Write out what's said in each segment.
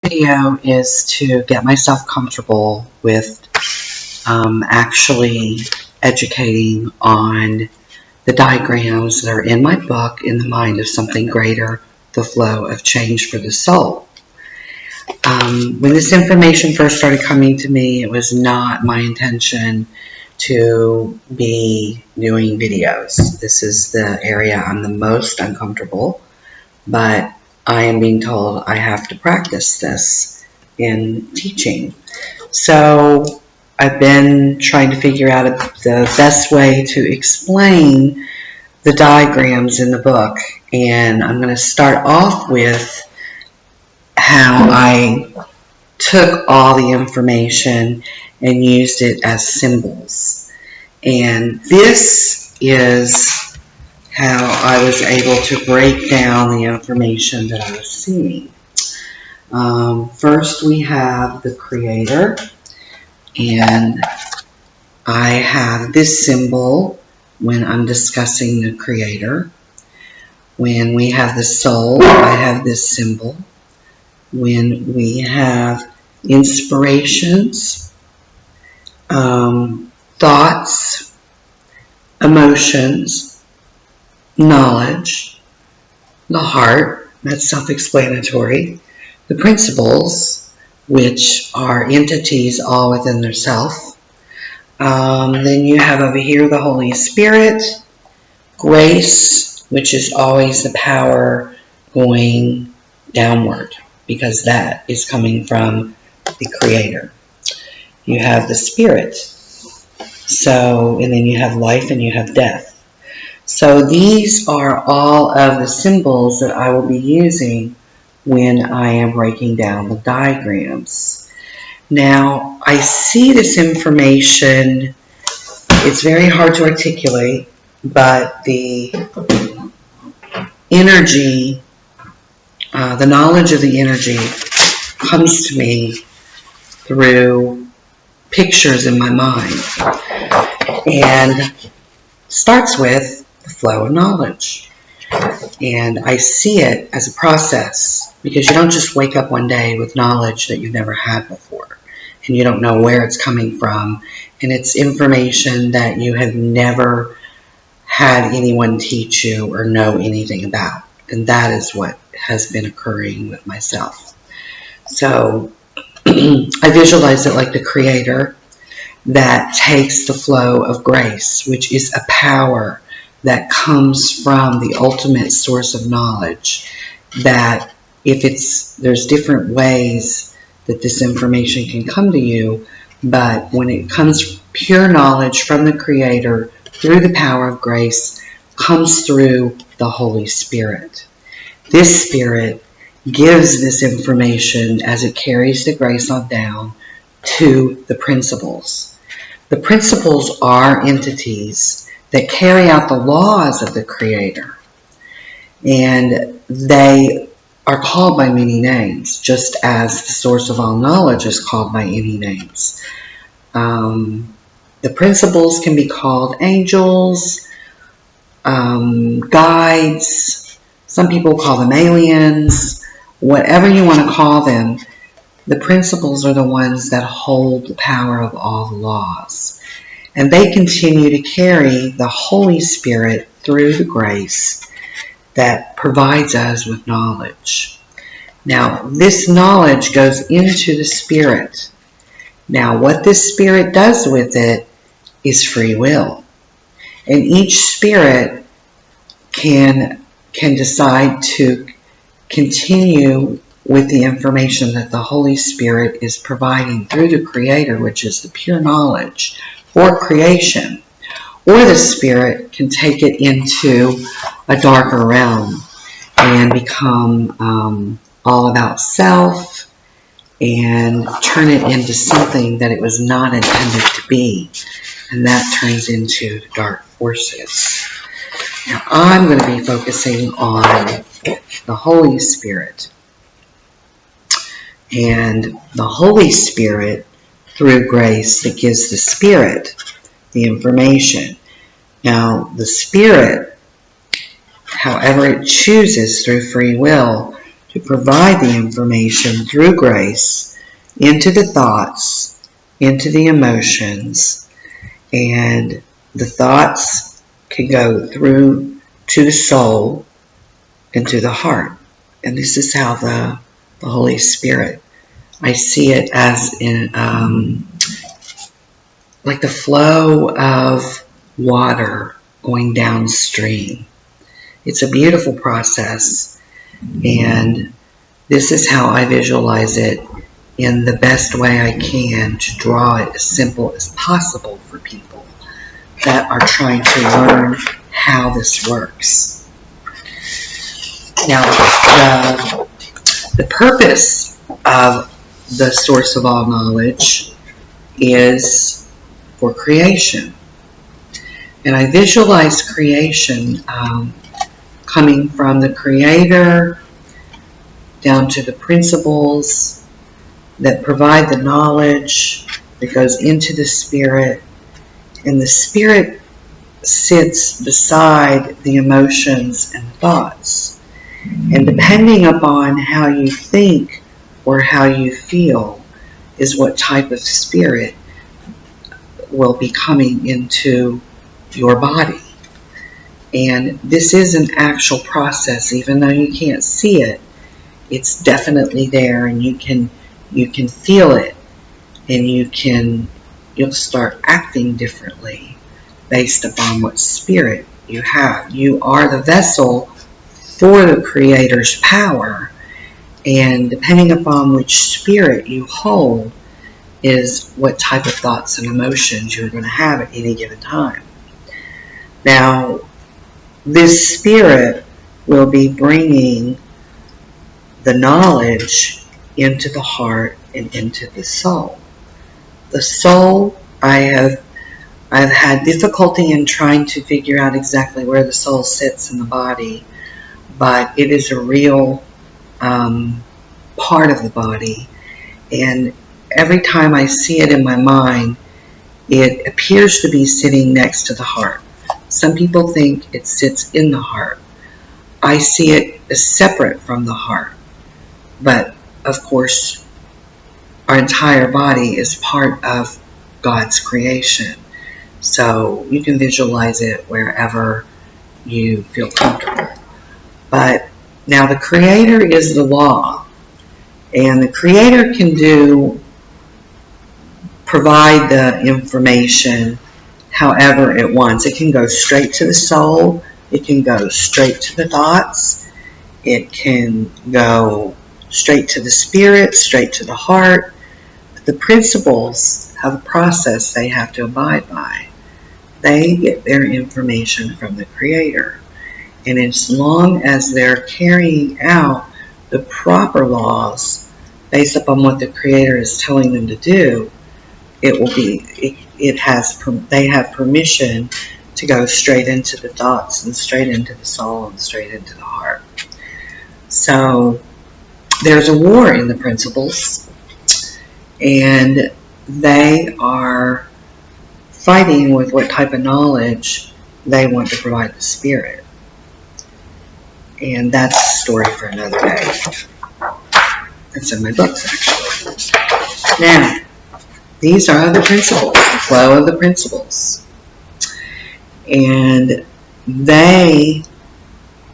Video is to get myself comfortable with actually educating on the diagrams that are in my book, In the Mind of Something Greater, The Flow of Change for the Soul. When this information first started coming to me, it was not my intention to be doing videos. This is the area I'm the most uncomfortable, but I am being told I have to practice this in teaching. So I've been trying to figure out the best way to explain the diagrams in the book. And I'm going to start off with how I took all the information and used it as symbols. And this is how I was able to break down the information that I was seeing. First we have the Creator, and I have this symbol when I'm discussing the Creator. When we have the soul, I have this symbol. When we have inspirations, thoughts, emotions, knowledge, the heart, that's self-explanatory, the principles, which are entities all within their self. Then you have over here the Holy Spirit, grace, which is always the power going downward, because that is coming from the Creator. You have the Spirit. And then you have life and you have death. So these are all of the symbols that I will be using when I am breaking down the diagrams. Now, I see this information. It's very hard to articulate, but the energy, the knowledge of the energy comes to me through pictures in my mind, and starts with the flow of knowledge. And I see it as a process, because you don't just wake up one day with knowledge that you've never had before, and you don't know where it's coming from, and it's information that you have never had anyone teach you or know anything about. And that is what has been occurring with myself. So I visualize it like the Creator that takes the flow of grace, which is a power that comes from the ultimate source of knowledge, that there's different ways that this information can come to you, but when it comes pure knowledge from the Creator through the power of grace, comes through the Holy Spirit. This Spirit gives this information as it carries the grace on down to the principles. The principles are entities that carry out the laws of the Creator, and they are called by many names, just as the source of all knowledge is called by any names. The principles can be called angels, guides, some people call them aliens, whatever you want to call them. The principles are the ones that hold the power of all the laws. And they continue to carry the Holy Spirit through the grace that provides us with knowledge. Now, this knowledge goes into the Spirit. Now, what this Spirit does with it is free will. And each Spirit can decide to continue with the information that the Holy Spirit is providing through the Creator, which is the pure knowledge for creation, or the Spirit can take it into a darker realm and become all about self and turn it into something that it was not intended to be, and that turns into the dark forces. Now I'm going to be focusing on the Holy Spirit, and the Holy Spirit through grace that gives the Spirit the information. Now, the Spirit, however it chooses through free will, to provide the information through grace into the thoughts, into the emotions, and the thoughts can go through to the soul and to the heart. And this is how the Holy Spirit, I see it as in like the flow of water going downstream. It's a beautiful process, and this is how I visualize it in the best way I can to draw it as simple as possible for people that are trying to learn how this works. Now, the purpose of the source of all knowledge is for creation. And I visualize creation coming from the Creator down to the principles that provide the knowledge that goes into the Spirit. And the Spirit sits beside the emotions and thoughts. And depending upon how you think or how you feel is what type of spirit will be coming into your body. And this is an actual process, even though you can't see it. It's definitely there, and you can feel it, and you'll start acting differently based upon what spirit you have. You are the vessel for the Creator's power, and depending upon which spirit you hold is what type of thoughts and emotions you're going to have at any given time. Now, this spirit will be bringing the knowledge into the heart and into the soul. The soul, I've had difficulty in trying to figure out exactly where the soul sits in the body, but it is a real part of the body, and every time I see it in my mind, it appears to be sitting next to the heart. Some people think it sits in the heart. I see it as separate from the heart. But, of course, our entire body is part of God's creation. So you can visualize it wherever you feel comfortable. But now the Creator is the law. And the Creator can provide the information however it wants. It can go straight to the soul. It can go straight to the thoughts. It can go straight to the spirit, straight to the heart. But the principles have a process they have to abide by. They get their information from the Creator. And as long as they're carrying out the proper laws based upon what the Creator is telling them to do, they have permission to go straight into the thoughts and straight into the soul and straight into the heart. So there's a war in the principles, and they are fighting with what type of knowledge they want to provide the spirit. And that's a story for another day. That's in my books, actually. Now, these are the principles, the flow of the principles. And they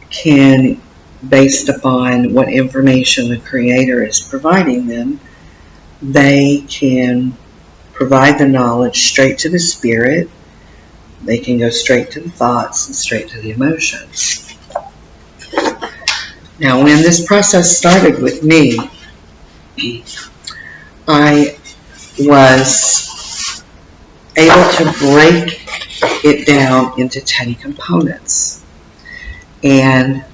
can, based upon what information the Creator is providing them, they can provide the knowledge straight to the spirit. They can go straight to the thoughts and straight to the emotions. Now, when this process started with me, I was able to break it down into 10 components. And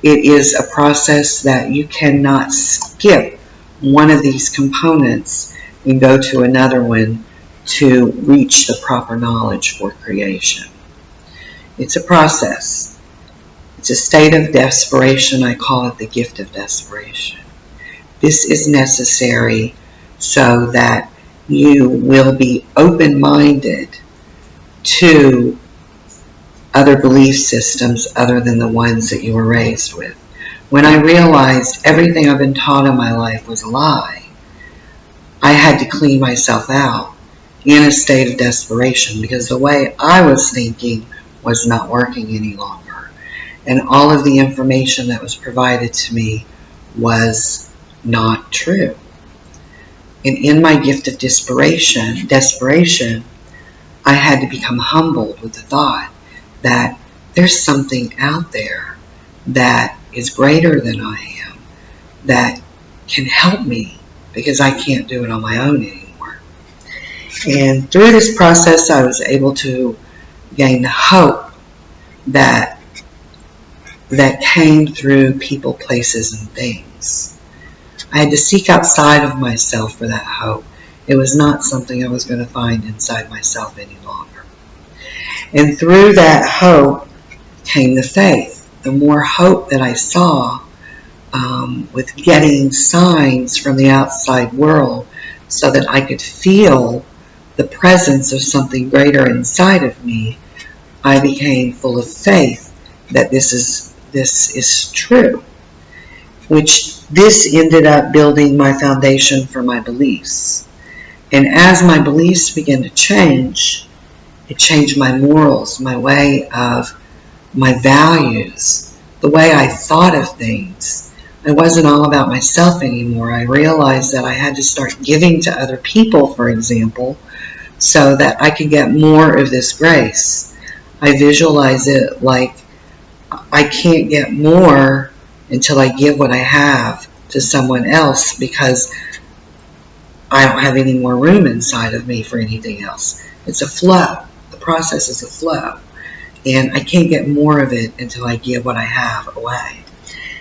it is a process that you cannot skip one of these components and go to another one to reach the proper knowledge for creation. It's a process. It's a state of desperation. I call it the gift of desperation. This is necessary so that you will be open-minded to other belief systems other than the ones that you were raised with. when I realized everything I've been taught in my life was a lie, I had to clean myself out in a state of desperation, because the way I was thinking was not working any longer. And all of the information that was provided to me was not true. And in my gift of desperation, I had to become humbled with the thought that there's something out there that is greater than I am, that can help me, because I can't do it on my own anymore. And through this process, I was able to gain the hope that came through people, places, and things. I had to seek outside of myself for that hope. It was not something I was going to find inside myself any longer. And through that hope came the faith. The more hope that I saw with getting signs from the outside world so that I could feel the presence of something greater inside of me, I became full of faith that this is true. This ended up building my foundation for my beliefs. And as my beliefs began to change, it changed my morals, my way of my values, the way I thought of things. I wasn't all about myself anymore. I realized that I had to start giving to other people, for example, so that I could get more of this grace. I visualize it like I can't get more until I give what I have to someone else, because I don't have any more room inside of me for anything else. It's a flow. The process is a flow. And I can't get more of it until I give what I have away.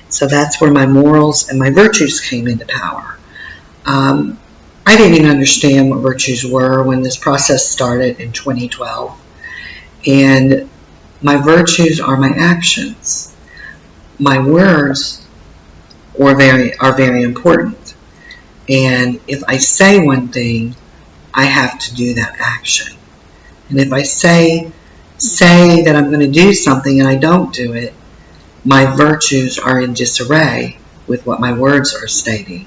So that's where my morals and my virtues came into power. I didn't even understand what virtues were when this process started in 2012. And my virtues are my actions. My words are very important. And if I say one thing, I have to do that action. And if I say that I'm going to do something and I don't do it, my virtues are in disarray with what my words are stating.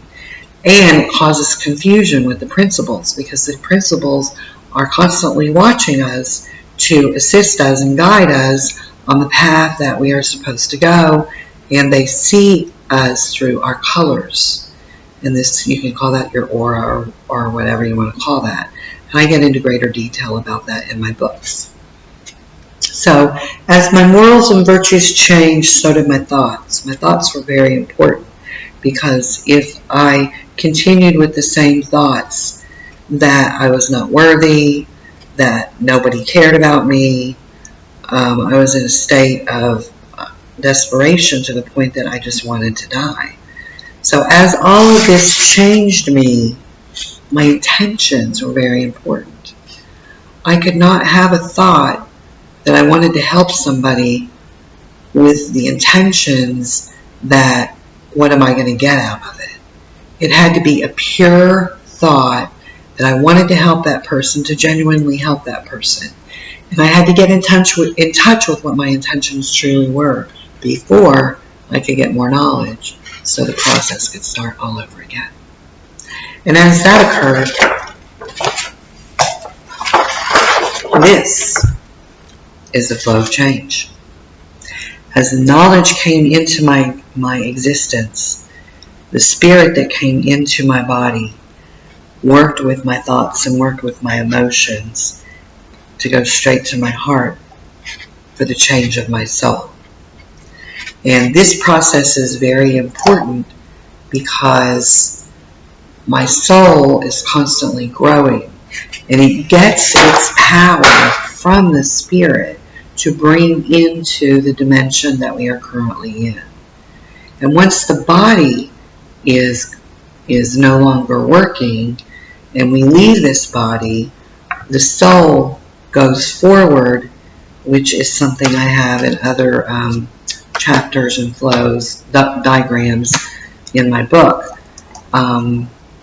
And it causes confusion with the principles, because the principles are constantly watching us to assist us and guide us on the path that we are supposed to go, and they see us through our colors. And this, you can call that your aura, or whatever you want to call that. And I get into greater detail about that in my books. So as my morals and virtues changed, so did my thoughts. My thoughts were very important, because if I continued with the same thoughts that I was not worthy, that nobody cared about me, I was in a state of desperation to the point that I just wanted to die. So as all of this changed me, my intentions were very important. I could not have a thought that I wanted to help somebody with the intentions that, what am I going to get out of it? It had to be a pure thought that I wanted to help that person, to genuinely help that person. And I had to get in touch with what my intentions truly were before I could get more knowledge, so the process could start all over again. And as that occurred, this is the flow of change. As the knowledge came into my existence, the spirit that came into my body worked with my thoughts and worked with my emotions to go straight to my heart for the change of my soul. And this process is very important, because my soul is constantly growing, and it gets its power from the spirit to bring into the dimension that we are currently in. And once the body is no longer working and we leave this body, the soul goes forward, which is something I have in other chapters and flows, diagrams in my book.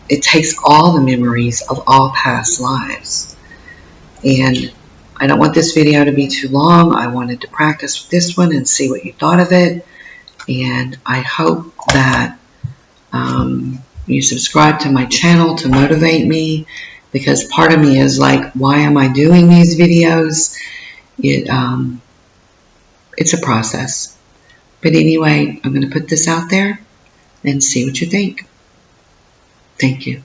It takes all the memories of all past lives. And I don't want this video to be too long. I wanted to practice with this one and see what you thought of it. And I hope that you subscribe to my channel to motivate me, because part of me is like, why am I doing these videos? It's a process. But anyway, I'm going to put this out there and see what you think. Thank you.